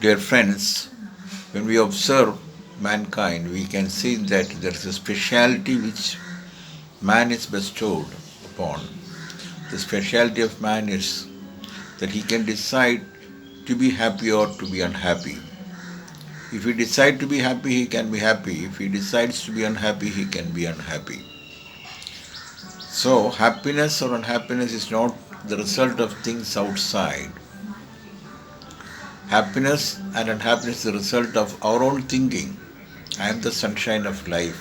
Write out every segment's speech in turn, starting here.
Dear friends, when we observe mankind, we can see that there is a speciality which man is bestowed upon. The speciality of man is that he can decide to be happy or to be unhappy. If he decides to be happy, he can be happy. If he decides to be unhappy, he can be unhappy. So, happiness or unhappiness is not the result of things outside. Happiness and unhappiness is the result of our own thinking. I am the sunshine of life.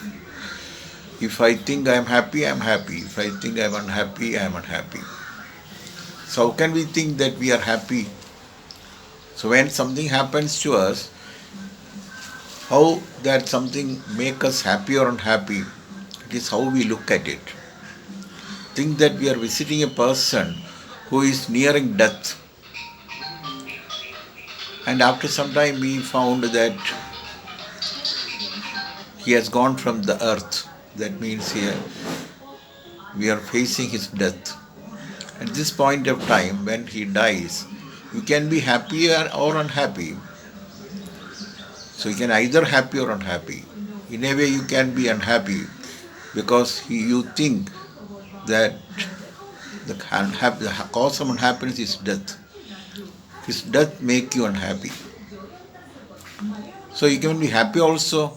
If I think I am happy, I am happy. If I think I am unhappy, I am unhappy. So, how can we think that we are happy? So, when something happens to us, how that something make us happy or unhappy, it is how we look at it. Think that we are visiting a person who is nearing death, and after some time we found that he has gone from the earth. That means here we are facing his death. At this point of time, when he dies, you can be happy or unhappy. So you can either happy or unhappy. In a way, you can be unhappy because you think that the cause of unhappiness is death. His death make you unhappy. So you can be happy also.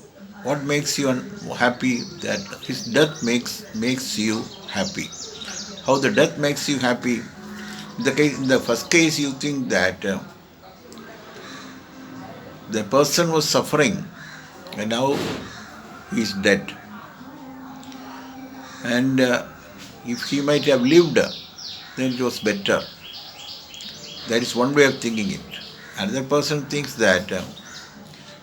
What makes you happy? That his death makes you happy. How the death makes you happy? In the first case, you think that the person was suffering and now he is dead. And if he might have lived, then it was better. That is one way of thinking it. Another person thinks that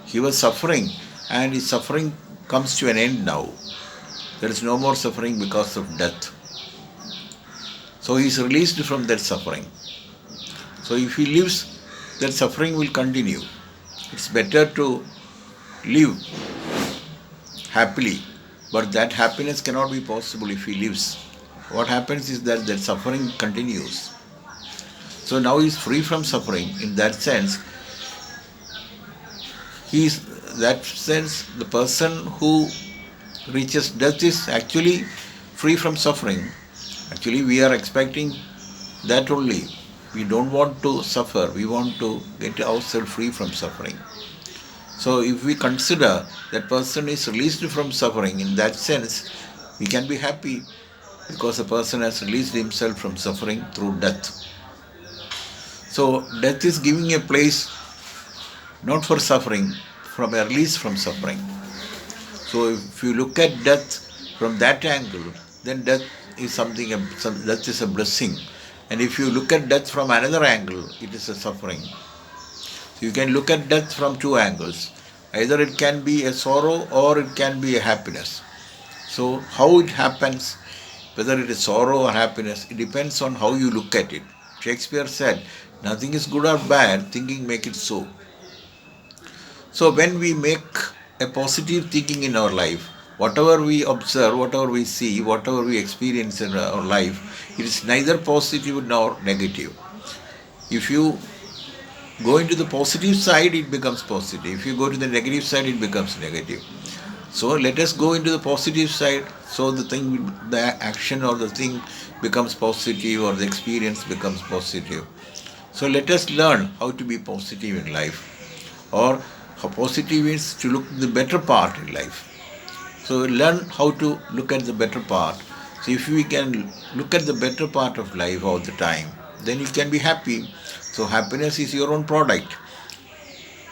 he was suffering and his suffering comes to an end now. There is no more suffering because of death. So he is released from that suffering. So if he lives, that suffering will continue. It's better to live happily, but that happiness cannot be possible if he lives. What happens is that suffering continues. So now he is free from suffering. In that sense, the person who reaches death is actually free from suffering. Actually, we are expecting that only. We don't want to suffer. We want to get ourselves free from suffering. So if we consider that person is released from suffering, in that sense, we can be happy because the person has released himself from suffering through death. So death is giving a place not for suffering, from a release from suffering. So if you look at death from that angle, then death is death is a blessing. And if you look at death from another angle, it is a suffering. So you can look at death from two angles. Either it can be a sorrow or it can be a happiness. So how it happens, whether it is sorrow or happiness, it depends on how you look at it. Shakespeare said, nothing is good or bad, thinking make it so. So when we make a positive thinking in our life, whatever we observe, whatever we see, whatever we experience in our life, it is neither positive nor negative. If you go into the positive side, it becomes positive. If you go to the negative side, it becomes negative. So let us go into the positive side, so the action or the thing becomes positive or the experience becomes positive. So let us learn how to be positive in life, or how positive is to look at the better part in life. So learn how to look at the better part. So if we can look at the better part of life all the time, then you can be happy. So happiness is your own product.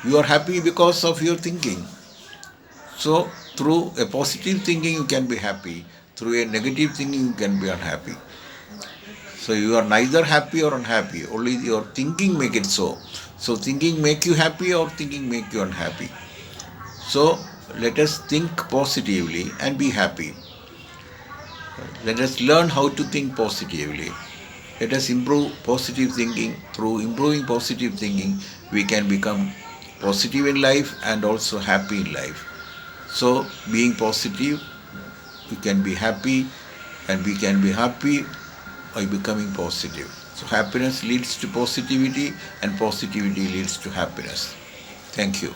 You are happy because of your thinking. So through a positive thinking you can be happy. Through a negative thinking you can be unhappy. So you are neither happy or unhappy. Only your thinking make it so. So thinking make you happy or thinking make you unhappy. So let us think positively and be happy. Let us learn how to think positively. Let us improve positive thinking. Through improving positive thinking, we can become positive in life and also happy in life. So being positive, we can be happy, and we can be happy by becoming positive. So happiness leads to positivity and positivity leads to happiness. Thank you.